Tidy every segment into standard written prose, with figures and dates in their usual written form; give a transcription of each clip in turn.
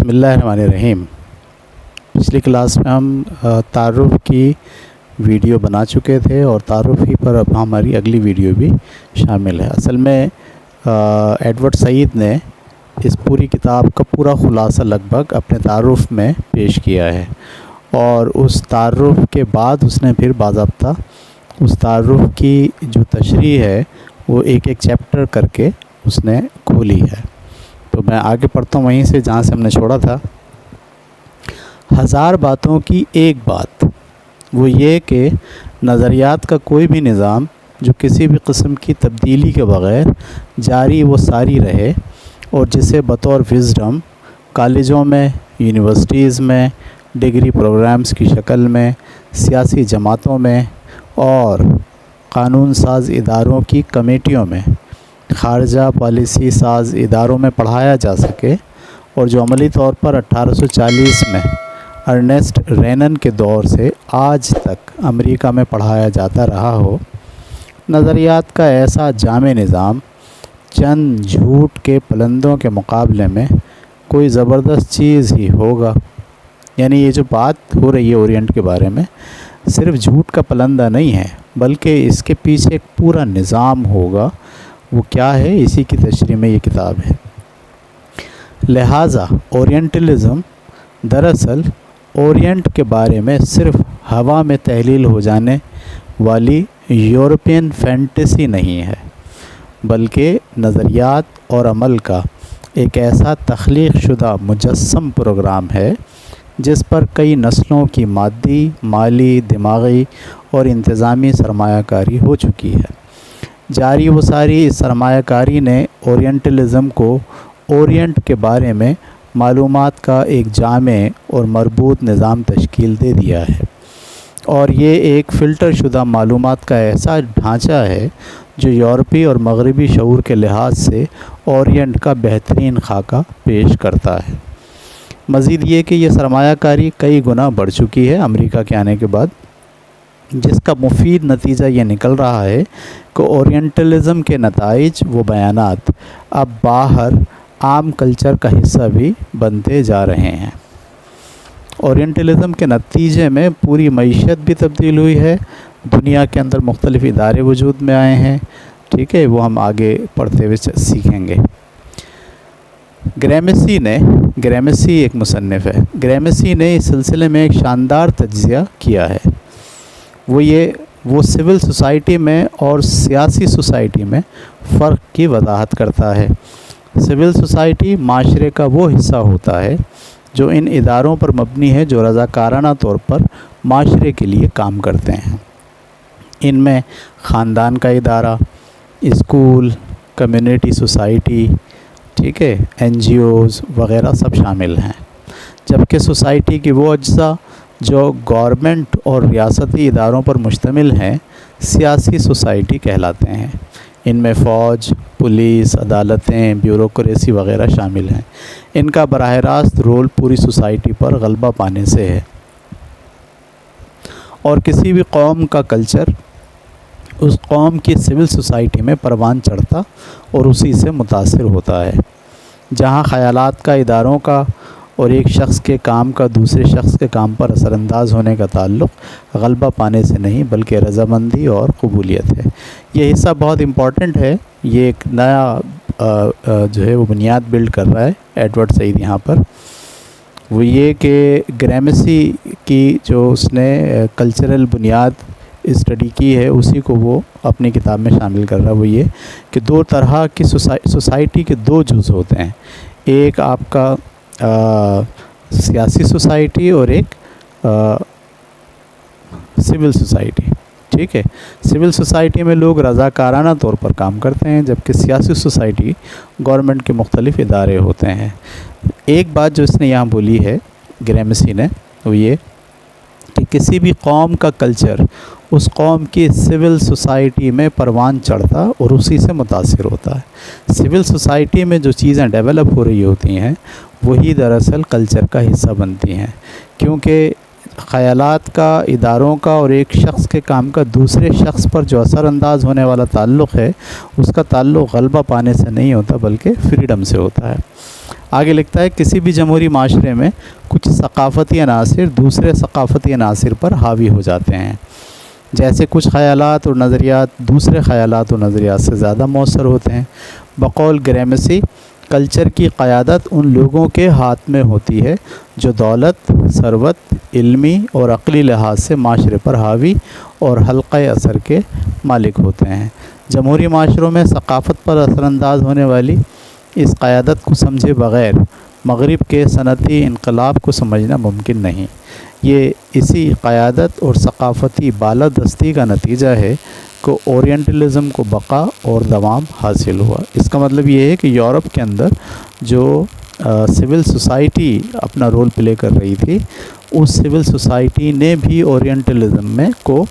بسم اللہ الرحمن الرحیم۔ پچھلی کلاس میں ہم تعارف کی ویڈیو بنا چکے تھے اور تعارف ہی پر اب ہماری اگلی ویڈیو بھی شامل ہے۔ اصل میں ایڈورڈ سعید نے اس پوری کتاب کا پورا خلاصہ لگ بھگ اپنے تعارف میں پیش کیا ہے، اور اس تعارف کے بعد اس نے پھر باضابطہ اس تعارف کی جو تشریح ہے وہ ایک ایک چیپٹر کر کے اس نے کھولی ہے۔ تو میں آگے پڑھتا ہوں وہیں سے جہاں سے ہم نے چھوڑا تھا۔ ہزار باتوں کی ایک بات وہ یہ کہ نظریات کا کوئی بھی نظام جو کسی بھی قسم کی تبدیلی کے بغیر جاری و ساری رہے، اور جسے بطور وزڈم کالجوں میں، یونیورسٹیز میں، ڈگری پروگرامز کی شکل میں، سیاسی جماعتوں میں اور قانون ساز اداروں کی کمیٹیوں میں، خارجہ پالیسی ساز اداروں میں پڑھایا جا سکے، اور جو عملی طور پر 1840 میں ارنسٹ رینن کے دور سے آج تک امریکہ میں پڑھایا جاتا رہا ہو۔ نظریات کا ایسا جامع نظام چند جھوٹ کے پلندوں کے مقابلے میں کوئی زبردست چیز ہی ہوگا۔ یعنی یہ جو بات ہو رہی ہے اورینٹ کے بارے میں، صرف جھوٹ کا پلندہ نہیں ہے، بلکہ اس کے پیچھے ایک پورا نظام ہوگا۔ وہ کیا ہے؟ اسی کی تشریح میں یہ کتاب ہے۔ لہٰذا اورینٹلزم دراصل اورینٹ کے بارے میں صرف ہوا میں تحلیل ہو جانے والی یورپین فینٹیسی نہیں ہے، بلکہ نظریات اور عمل کا ایک ایسا تخلیق شدہ مجسم پروگرام ہے جس پر کئی نسلوں کی مادی، مالی، دماغی اور انتظامی سرمایہ کاری ہو چکی ہے۔ جاری و ساری اس سرمایہ کاری نے اورینٹلزم کو اورینٹ کے بارے میں معلومات کا ایک جامع اور مربوط نظام تشکیل دے دیا ہے، اور یہ ایک فلٹر شدہ معلومات کا ایسا ڈھانچہ ہے جو یورپی اور مغربی شعور کے لحاظ سے اورینٹ کا بہترین خاکہ پیش کرتا ہے۔ مزید یہ کہ یہ سرمایہ کاری کئی گنا بڑھ چکی ہے امریکہ کے آنے کے بعد، جس کا مفید نتیجہ یہ نکل رہا ہے کہ اورینٹلزم کے نتائج و بیانات اب باہر عام کلچر کا حصہ بھی بنتے جا رہے ہیں۔ اورینٹلزم کے نتیجے میں پوری معیشت بھی تبدیل ہوئی ہے، دنیا کے اندر مختلف ادارے وجود میں آئے ہیں، ٹھیک ہے، وہ ہم آگے پڑھتے ہوئے سیکھیں گے۔ گریمسی ایک مصنف ہے۔ گریمسی نے اس سلسلے میں ایک شاندار تجزیہ کیا ہے۔ وہ سول سوسائٹی میں اور سیاسی سوسائٹی میں فرق کی وضاحت کرتا ہے۔ سول سوسائٹی معاشرے کا وہ حصہ ہوتا ہے جو ان اداروں پر مبنی ہے جو رضاکارانہ طور پر معاشرے کے لیے کام کرتے ہیں۔ ان میں خاندان کا ادارہ، اسکول، کمیونٹی سوسائٹی، ٹھیک ہے، NGOs وغیرہ سب شامل ہیں، جبکہ سوسائٹی کی وہ اجزاء جو گورنمنٹ اور ریاستی اداروں پر مشتمل ہیں سیاسی سوسائٹی کہلاتے ہیں۔ ان میں فوج، پولیس، عدالتیں، بیوروکریسی وغیرہ شامل ہیں۔ ان کا براہ راست رول پوری سوسائٹی پر غلبہ پانے سے ہے، اور کسی بھی قوم کا کلچر اس قوم کی سول سوسائٹی میں پروان چڑھتا اور اسی سے متاثر ہوتا ہے۔ جہاں خیالات کا، اداروں کا اور ایک شخص کے کام کا دوسرے شخص کے کام پر اثر انداز ہونے کا تعلق غلبہ پانے سے نہیں بلکہ رضامندی اور قبولیت ہے۔ یہ حصہ بہت امپورٹنٹ ہے۔ یہ ایک نیا جو ہے وہ بنیاد بلڈ کر رہا ہے ایڈورڈ سعید یہاں پر۔ وہ یہ کہ گریمسی کی جو اس نے کلچرل بنیاد اسٹڈی کی ہے اسی کو وہ اپنی کتاب میں شامل کر رہا ہے۔ وہ یہ کہ دو طرح کی سوسائٹی کے دو جز ہوتے ہیں، ایک آپ کا سیاسی سوسائٹی اور ایک سول سوسائٹی، ٹھیک ہے۔ سول سوسائٹی میں لوگ رضاکارانہ طور پر کام کرتے ہیں، جبکہ سیاسی سوسائٹی گورنمنٹ کے مختلف ادارے ہوتے ہیں۔ ایک بات جو اس نے یہاں بولی ہے گریمسی نے وہ یہ کہ کسی بھی قوم کا کلچر اس قوم کی سول سوسائٹی میں پروان چڑھتا اور اسی سے متاثر ہوتا ہے۔ سول سوسائٹی میں جو چیزیں ڈیولپ ہو رہی ہوتی ہیں وہی دراصل کلچر کا حصہ بنتی ہیں، کیونکہ خیالات کا، اداروں کا اور ایک شخص کے کام کا دوسرے شخص پر جو اثر انداز ہونے والا تعلق ہے اس کا تعلق غلبہ پانے سے نہیں ہوتا بلکہ فریڈم سے ہوتا ہے۔ آگے لکھتا ہے کسی بھی جمہوری معاشرے میں کچھ ثقافتی عناصر دوسرے ثقافتی عناصر پر حاوی ہو جاتے ہیں، جیسے کچھ خیالات اور نظریات دوسرے خیالات اور نظریات سے زیادہ مؤثر ہوتے ہیں۔ بقول گریمسی، کلچر کی قیادت ان لوگوں کے ہاتھ میں ہوتی ہے جو دولت، ثروت، علمی اور عقلی لحاظ سے معاشرے پر حاوی اور حلقہ اثر کے مالک ہوتے ہیں۔ جمہوری معاشروں میں ثقافت پر اثر انداز ہونے والی اس قیادت کو سمجھے بغیر مغرب کے صنعتی انقلاب کو سمجھنا ممکن نہیں۔ یہ اسی قیادت اور ثقافتی بالادستی کا نتیجہ ہے کہ اورینٹلزم کو بقا اور دوام حاصل ہوا۔ اس کا مطلب یہ ہے کہ یورپ کے اندر جو سول سوسائٹی اپنا رول پلے کر رہی تھی، اس سول سوسائٹی نے بھی اورینٹلزم میں کو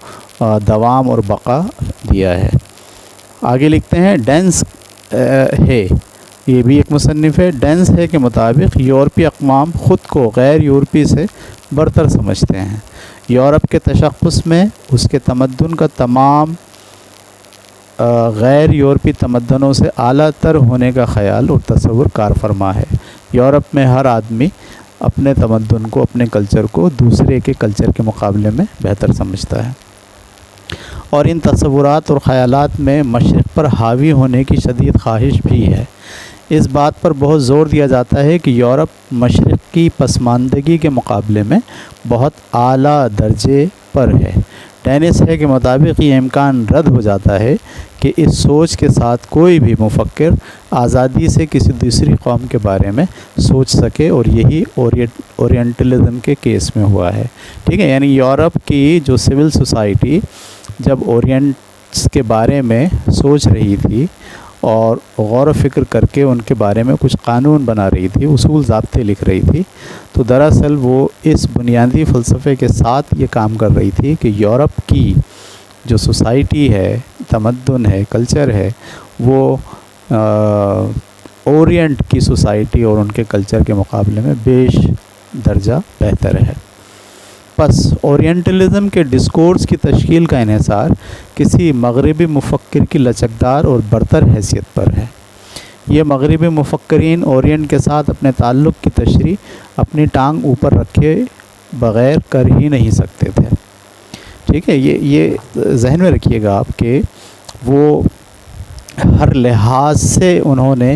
دوام اور بقا دیا ہے۔ آگے لکھتے ہیں ڈینس ہے، یہ بھی ایک مصنف ہے۔ ڈینس ہے کے مطابق یورپی اقوام خود کو غیر یورپی سے برتر سمجھتے ہیں۔ یورپ کے تشخص میں اس کے تمدن کا تمام غیر یورپی تمدنوں سے اعلیٰ تر ہونے کا خیال اور تصور کار فرما ہے۔ یورپ میں ہر آدمی اپنے تمدن کو، اپنے کلچر کو دوسرے کے کلچر کے مقابلے میں بہتر سمجھتا ہے، اور ان تصورات اور خیالات میں مشرق پر حاوی ہونے کی شدید خواہش بھی ہے۔ اس بات پر بہت زور دیا جاتا ہے کہ یورپ مشرق کی پسماندگی کے مقابلے میں بہت اعلیٰ درجے پر ہے۔ ڈینس ہے کے مطابق یہ امکان رد ہو جاتا ہے کہ اس سوچ کے ساتھ کوئی بھی مفکر آزادی سے کسی دوسری قوم کے بارے میں سوچ سکے، اور یہی اورینٹلزم کے کیس میں ہوا ہے۔ ٹھیک ہے، یعنی یورپ کی جو سول سوسائٹی جب اورینٹس کے بارے میں سوچ رہی تھی اور غور و فکر کر کے ان کے بارے میں کچھ قانون بنا رہی تھی، اصول ضابطے لکھ رہی تھی، تو دراصل وہ اس بنیادی فلسفے کے ساتھ یہ کام کر رہی تھی کہ یورپ کی جو سوسائٹی ہے، تمدن ہے، کلچر ہے، وہ اورینٹ کی سوسائٹی اور ان کے کلچر کے مقابلے میں بیش درجہ بہتر ہے۔ پس اورینٹلزم کے ڈسکورس کی تشکیل کا انحصار کسی مغربی مفکر کی لچکدار اور برتر حیثیت پر ہے۔ یہ مغربی مفکرین اورینٹ کے ساتھ اپنے تعلق کی تشریح اپنی ٹانگ اوپر رکھے بغیر کر ہی نہیں سکتے تھے۔ ٹھیک ہے، یہ ذہن میں رکھیے گا آپ کہ وہ ہر لحاظ سے انہوں نے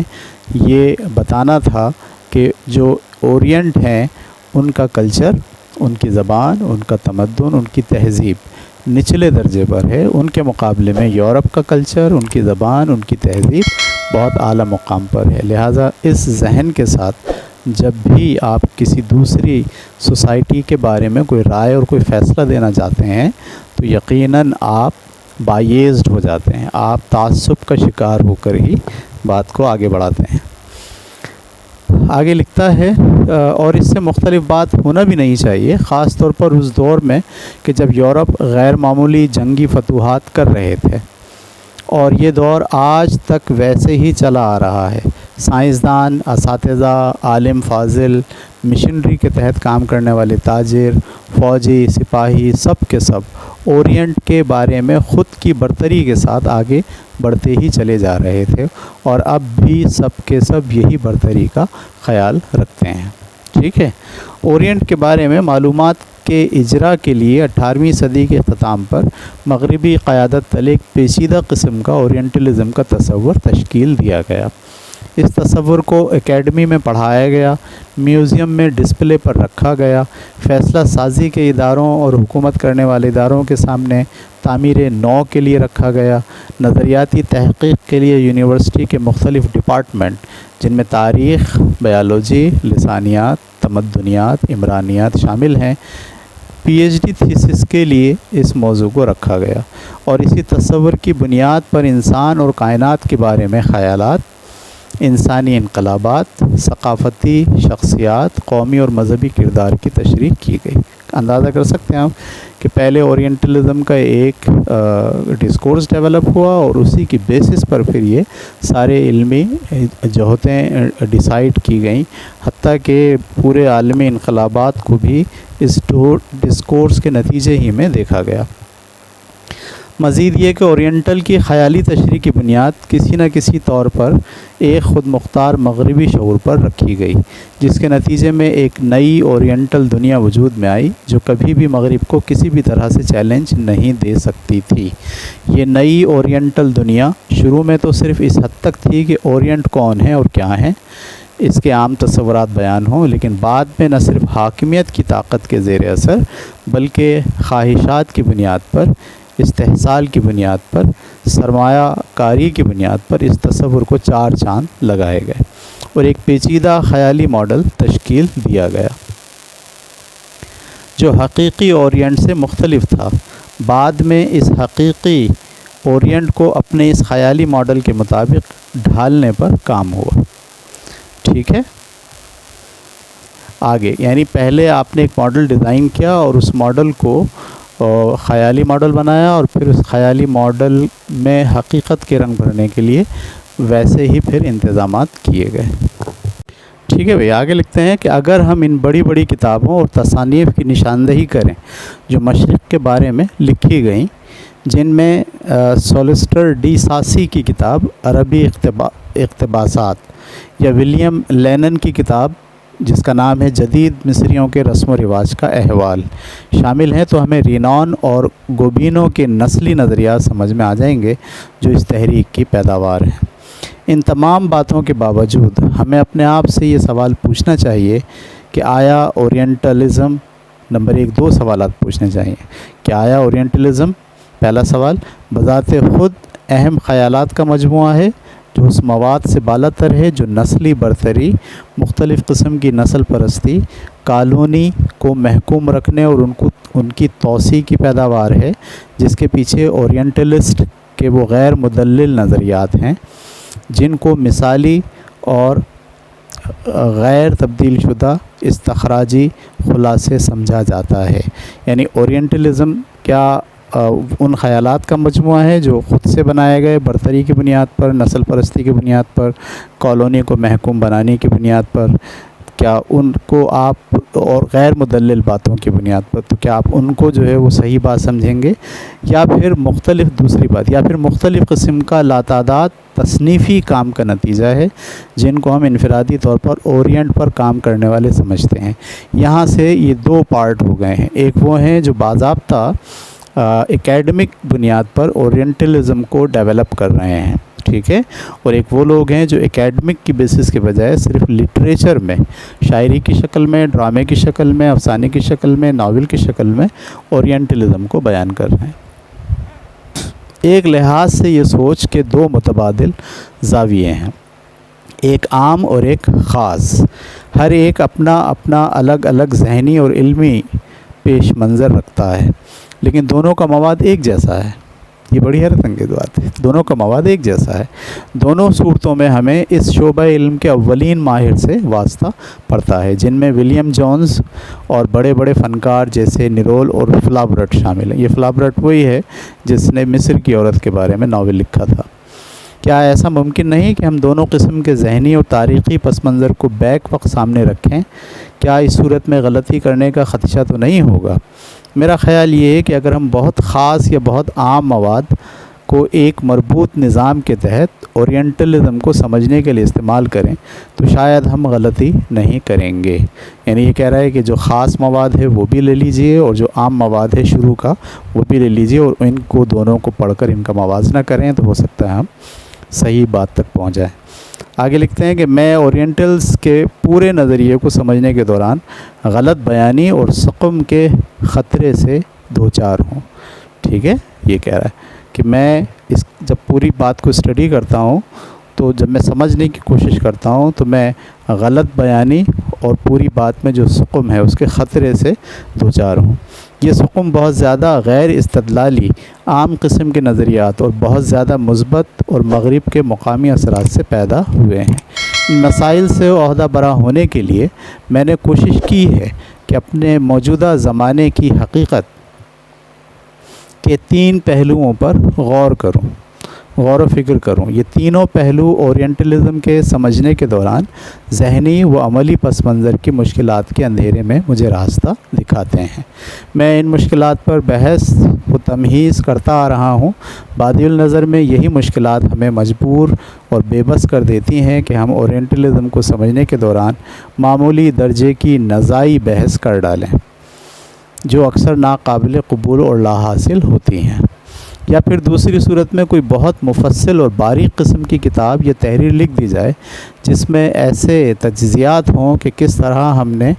یہ بتانا تھا کہ جو اورینٹ ہیں ان کا کلچر، ان کی زبان، ان کا تمدن، ان کی تہذیب نچلے درجے پر ہے، ان کے مقابلے میں یورپ کا کلچر، ان کی زبان، ان کی تہذیب بہت اعلیٰ مقام پر ہے۔ لہٰذا اس ذہن کے ساتھ جب بھی آپ کسی دوسری سوسائٹی کے بارے میں کوئی رائے اور کوئی فیصلہ دینا چاہتے ہیں تو یقیناً آپ بائیزڈ ہو جاتے ہیں، آپ تعصب کا شکار ہو کر ہی بات کو آگے بڑھاتے ہیں۔ آگے لکھتا ہے اور اس سے مختلف بات ہونا بھی نہیں چاہیے، خاص طور پر اس دور میں کہ جب یورپ غیر معمولی جنگی فتوحات کر رہے تھے، اور یہ دور آج تک ویسے ہی چلا آ رہا ہے۔ سائنسدان، اساتذہ، عالم فاضل، مشنری کے تحت کام کرنے والے تاجر، فوجی، سپاہی، سب کے سب اورینٹ کے بارے میں خود کی برتری کے ساتھ آگے بڑھتے ہی چلے جا رہے تھے، اور اب بھی سب کے سب یہی برتری کا خیال رکھتے ہیں۔ ٹھیک ہے، اورینٹ کے بارے میں معلومات کے اجرا کے لیے 18ویں صدی کے اختتام پر مغربی قیادت تلے ایک پیچیدہ قسم کا اورینٹلزم کا تصور تشکیل دیا گیا۔ اس تصور کو اکیڈمی میں پڑھایا گیا، میوزیم میں ڈسپلے پر رکھا گیا، فیصلہ سازی کے اداروں اور حکومت کرنے والے اداروں کے سامنے تعمیر نو کے لیے رکھا گیا، نظریاتی تحقیق کے لیے یونیورسٹی کے مختلف ڈپارٹمنٹ جن میں تاریخ، بیالوجی، لسانیات، تمدنیات، عمرانیات شامل ہیں، پی ایچ ڈی تھیسس کے لیے اس موضوع کو رکھا گیا، اور اسی تصور کی بنیاد پر انسان اور کائنات کے بارے میں خیالات، انسانی انقلابات، ثقافتی شخصیات، قومی اور مذہبی کردار کی تشریح کی گئی۔ اندازہ کر سکتے ہیں آپ کہ پہلے اورینٹلزم کا ایک ڈسکورس ڈیولپ ہوا، اور اسی کی بیسس پر پھر یہ سارے علمی جہتیں ڈیسائیڈ کی گئیں، حتیٰ کہ پورے عالمی انقلابات کو بھی اس ڈسکورس کے نتیجے ہی میں دیکھا گیا۔ مزید یہ کہ اورینٹل کی خیالی تشریح کی بنیاد کسی نہ کسی طور پر ایک خود مختار مغربی شعور پر رکھی گئی، جس کے نتیجے میں ایک نئی اورینٹل دنیا وجود میں آئی جو کبھی بھی مغرب کو کسی بھی طرح سے چیلنج نہیں دے سکتی تھی۔ یہ نئی اورینٹل دنیا شروع میں تو صرف اس حد تک تھی کہ اورینٹ کون ہے اور کیا ہیں، اس کے عام تصورات بیان ہوں، لیکن بعد میں نہ صرف حاکمیت کی طاقت کے زیر اثر بلکہ خواہشات کی بنیاد پر، استحصال کی بنیاد پر، سرمایہ کاری کی بنیاد پر اس تصور کو چار چاند لگائے گئے اور ایک پیچیدہ خیالی ماڈل تشکیل دیا گیا جو حقیقی اورینٹ سے مختلف تھا۔ بعد میں اس حقیقی اورینٹ کو اپنے اس خیالی ماڈل کے مطابق ڈھالنے پر کام ہوا۔ ٹھیک ہے، آگے یعنی پہلے آپ نے ایک ماڈل ڈیزائن کیا اور اس ماڈل کو خیالی ماڈل بنایا اور پھر اس خیالی ماڈل میں حقیقت کے رنگ بھرنے کے لیے ویسے ہی پھر انتظامات کیے گئے۔ ٹھیک ہے بھئی، آگے لکھتے ہیں کہ اگر ہم ان بڑی بڑی کتابوں اور تصانیف کی نشاندہی کریں جو مشرق کے بارے میں لکھی گئیں، جن میں سولسٹر ڈی ساسی کی کتاب عربی اقتباسات یا ولیم لینن کی کتاب جس کا نام ہے جدید مصریوں کے رسم و رواج کا احوال شامل ہیں، تو ہمیں رینان اور گوبینو کے نسلی نظریات سمجھ میں آ جائیں گے جو اس تحریک کی پیداوار ہیں۔ ان تمام باتوں کے باوجود ہمیں اپنے آپ سے یہ سوال پوچھنا چاہیے کہ آیا اورینٹلزم، نمبر 1 2 سوالات پوچھنے چاہیے کہ آیا اورینٹلزم، پہلا سوال، بذات خود اہم خیالات کا مجموعہ ہے جو اس مواد سے بالا تر ہے جو نسلی برتری، مختلف قسم کی نسل پرستی، کالونی کو محکوم رکھنے اور ان کی توسیع کی پیداوار ہے، جس کے پیچھے اورینٹلسٹ کے وہ غیر مدلل نظریات ہیں جن کو مثالی اور غیر تبدیل شدہ استخراجی خلاصے سمجھا جاتا ہے۔ یعنی اورینٹلزم کیا ان خیالات کا مجموعہ ہے جو خود سے بنائے گئے برتری کی بنیاد پر، نسل پرستی کی بنیاد پر، کالونی کو محکوم بنانے کی بنیاد پر، کیا ان کو آپ اور غیر مدلل باتوں کی بنیاد پر، تو کیا آپ ان کو جو ہے وہ صحیح بات سمجھیں گے، یا پھر مختلف دوسری بات، یا پھر مختلف قسم کا لاتعداد تصنیفی کام کا نتیجہ ہے جن کو ہم انفرادی طور پر اورینٹ پر کام کرنے والے سمجھتے ہیں۔ یہاں سے یہ 2 پارٹ ہو گئے ہیں، ایک وہ ہیں جو باضابطہ اکیڈمک بنیاد پر اورینٹلزم کو ڈیولپ کر رہے ہیں، ٹھیک ہے، اور ایک وہ لوگ ہیں جو اکیڈمک کی بیسس کے بجائے صرف لٹریچر میں، شاعری کی شکل میں، ڈرامے کی شکل میں، افسانے کی شکل میں، ناول کی شکل میں اورینٹلزم کو بیان کر رہے ہیں۔ ایک لحاظ سے یہ سوچ کے 2 متبادل زاویے ہیں، ایک عام اور ایک خاص، ہر ایک اپنا الگ الگ ذہنی اور علمی پیش منظر رکھتا ہے، لیکن دونوں کا مواد ایک جیسا ہے۔ یہ بڑی حیرت انگیز بات ہے، دونوں کا مواد ایک جیسا ہے۔ دونوں صورتوں میں ہمیں اس شعبہ علم کے اولین ماہر سے واسطہ پڑتا ہے، جن میں ولیم جونز اور بڑے بڑے فنکار جیسے نیرول اور فلابرٹ شامل ہیں۔ یہ فلابرٹ وہی ہے جس نے مصر کی عورت کے بارے میں ناول لکھا تھا۔ کیا ایسا ممکن نہیں کہ ہم دونوں قسم کے ذہنی اور تاریخی پس منظر کو بیک وقت سامنے رکھیں؟ کیا اس صورت میں غلطی کرنے کا خدشہ تو نہیں ہوگا؟ میرا خیال یہ ہے کہ اگر ہم بہت خاص یا بہت عام مواد کو ایک مربوط نظام کے تحت اورینٹلزم کو سمجھنے کے لیے استعمال کریں تو شاید ہم غلطی نہیں کریں گے۔ یعنی یہ کہہ رہا ہے کہ جو خاص مواد ہے وہ بھی لے لیجئے اور جو عام مواد ہے شروع کا وہ بھی لے لیجئے، اور ان کو دونوں کو پڑھ کر ان کا موازنہ کریں تو ہو سکتا ہے ہم صحیح بات تک پہنچ جائیں۔ آگے لکھتے ہیں کہ میں اورینٹلز کے پورے نظریے کو سمجھنے کے دوران غلط بیانی اور سقم کے خطرے سے دوچار ہوں۔ ٹھیک ہے، یہ کہہ رہا ہے کہ میں جب پوری بات کو اسٹڈی کرتا ہوں تو جب میں سمجھنے کی کوشش کرتا ہوں تو میں غلط بیانی اور پوری بات میں جو سقم ہے اس کے خطرے سے دوچار ہوں۔ یہ سقم بہت زیادہ غیر استدلالی عام قسم کے نظریات اور بہت زیادہ مثبت اور مغرب کے مقامی اثرات سے پیدا ہوئے ہیں۔ ان مسائل سے عہدہ برا ہونے کے لیے میں نے کوشش کی ہے کہ اپنے موجودہ زمانے کی حقیقت کے 3 پہلوؤں پر غور و فکر کروں۔ یہ تینوں پہلو اورینٹلزم کے سمجھنے کے دوران ذہنی و عملی پس منظر کی مشکلات کے اندھیرے میں مجھے راستہ دکھاتے ہیں۔ میں ان مشکلات پر بحث و تمہیز کرتا آ رہا ہوں، بادی النظر میں یہی مشکلات ہمیں مجبور اور بے بس کر دیتی ہیں کہ ہم اورینٹلزم کو سمجھنے کے دوران معمولی درجے کی نزاعی بحث کر ڈالیں جو اکثر ناقابل قبول اور لا حاصل ہوتی ہیں، یا پھر دوسری صورت میں کوئی بہت مفصل اور باریک قسم کی کتاب یا تحریر لکھ دی جائے جس میں ایسے تجزیات ہوں کہ کس طرح ہم نے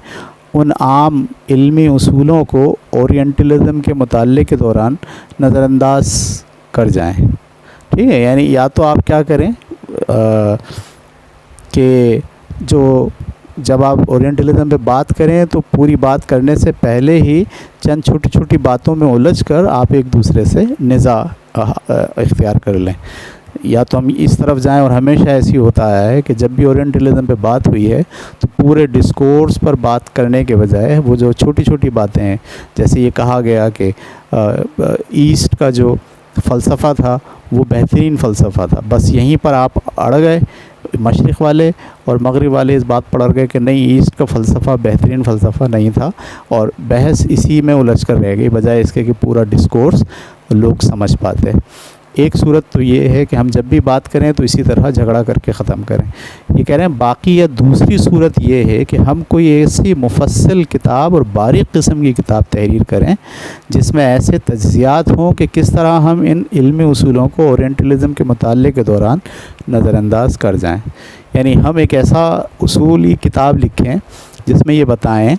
ان عام علمی اصولوں کو اورینٹلزم کے مطالعے کے دوران نظر انداز کر جائیں۔ ٹھیک ہے، یعنی یا تو آپ کیا کریں کہ جب آپ اورینٹلزم پہ بات کریں تو پوری بات کرنے سے پہلے ہی چند چھوٹی چھوٹی باتوں میں الجھ کر آپ ایک دوسرے سے نزاع اختیار کر لیں، یا تو ہم اس طرف جائیں، اور ہمیشہ ایسی ہوتا ہے کہ جب بھی اورینٹلزم پہ بات ہوئی ہے تو پورے ڈسکورس پر بات کرنے کے بجائے وہ جو چھوٹی چھوٹی باتیں ہیں، جیسے یہ کہا گیا کہ ایسٹ کا جو فلسفہ تھا وہ بہترین فلسفہ تھا، بس یہیں پر آپ اڑ گئے، مشرق والے اور مغرب والے اس بات پر اڑ گئے کہ نہیں، ایسٹ کا فلسفہ بہترین فلسفہ نہیں تھا، اور بحث اسی میں الجھ کر رہ گئی بجائے اس کے کہ پورا ڈسکورس لوگ سمجھ پاتے۔ ایک صورت تو یہ ہے کہ ہم جب بھی بات کریں تو اسی طرح جھگڑا کر کے ختم کریں، یہ کہہ رہے ہیں۔ باقی یا دوسری صورت یہ ہے کہ ہم کوئی ایسی مفصل کتاب اور باریک قسم کی کتاب تحریر کریں جس میں ایسے تجزیات ہوں کہ کس طرح ہم ان علمی اصولوں کو اورینٹلزم کے مطالعے کے دوران نظر انداز کر جائیں، یعنی ہم ایک ایسا اصولی کتاب لکھیں جس میں یہ بتائیں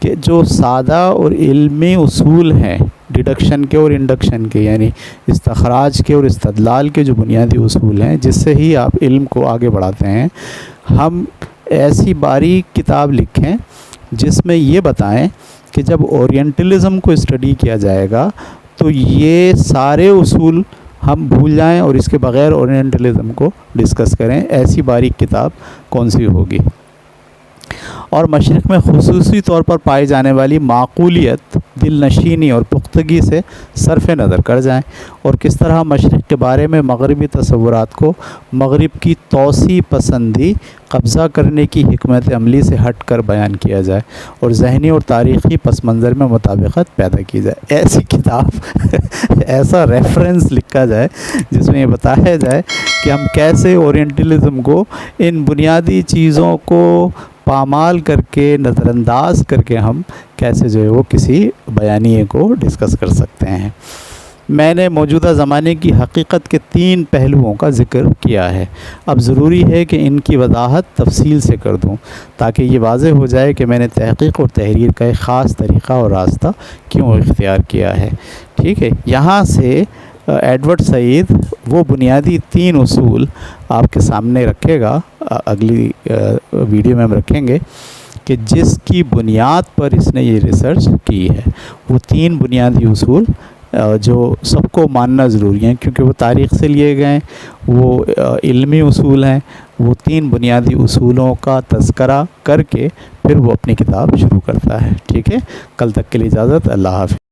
کہ جو سادہ اور علمی اصول ہیں ڈیڈکشن کے اور انڈکشن کے، یعنی استخراج کے اور استدلال کے جو بنیادی اصول ہیں جس سے ہی آپ علم کو آگے بڑھاتے ہیں، ہم ایسی باریک کتاب لکھیں جس میں یہ بتائیں کہ جب اورینٹلزم کو اسٹڈی کیا جائے گا تو یہ سارے اصول ہم بھول جائیں اور اس کے بغیر اورینٹلزم کو ڈسکس کریں۔ ایسی باریک کتاب کون سی ہوگی؟ اور مشرق میں خصوصی طور پر پائی جانے والی معقولیت، دل نشینی اور پختگی سے صرف نظر کر جائیں، اور کس طرح مشرق کے بارے میں مغربی تصورات کو مغرب کی توسیع پسندی قبضہ کرنے کی حکمت عملی سے ہٹ کر بیان کیا جائے اور ذہنی اور تاریخی پس منظر میں مطابقت پیدا کی جائے۔ ایسی کتاب ایسا ریفرنس لکھا جائے جس میں یہ بتایا جائے کہ ہم کیسے اورینٹلزم کو ان بنیادی چیزوں کو پامال کر کے، نظر انداز کر کے ہم کیسے جو ہے وہ کسی بیانیے کو ڈسکس کر سکتے ہیں۔ میں نے موجودہ زمانے کی حقیقت کے 3 پہلوؤں کا ذکر کیا ہے، اب ضروری ہے کہ ان کی وضاحت تفصیل سے کر دوں تاکہ یہ واضح ہو جائے کہ میں نے تحقیق اور تحریر کا ایک خاص طریقہ اور راستہ کیوں اختیار کیا ہے۔ ٹھیک ہے، یہاں سے ایڈورڈ سعید وہ بنیادی 3 اصول آپ کے سامنے رکھے گا، اگلی ویڈیو میں ہم رکھیں گے، کہ جس کی بنیاد پر اس نے یہ ریسرچ کی ہے۔ وہ 3 بنیادی اصول جو سب کو ماننا ضروری ہیں کیونکہ وہ تاریخ سے لیے گئے ہیں، وہ علمی اصول ہیں۔ وہ 3 بنیادی اصولوں کا تذکرہ کر کے پھر وہ اپنی کتاب شروع کرتا ہے۔ ٹھیک ہے، کل تک کے لیے اجازت، اللہ حافظ۔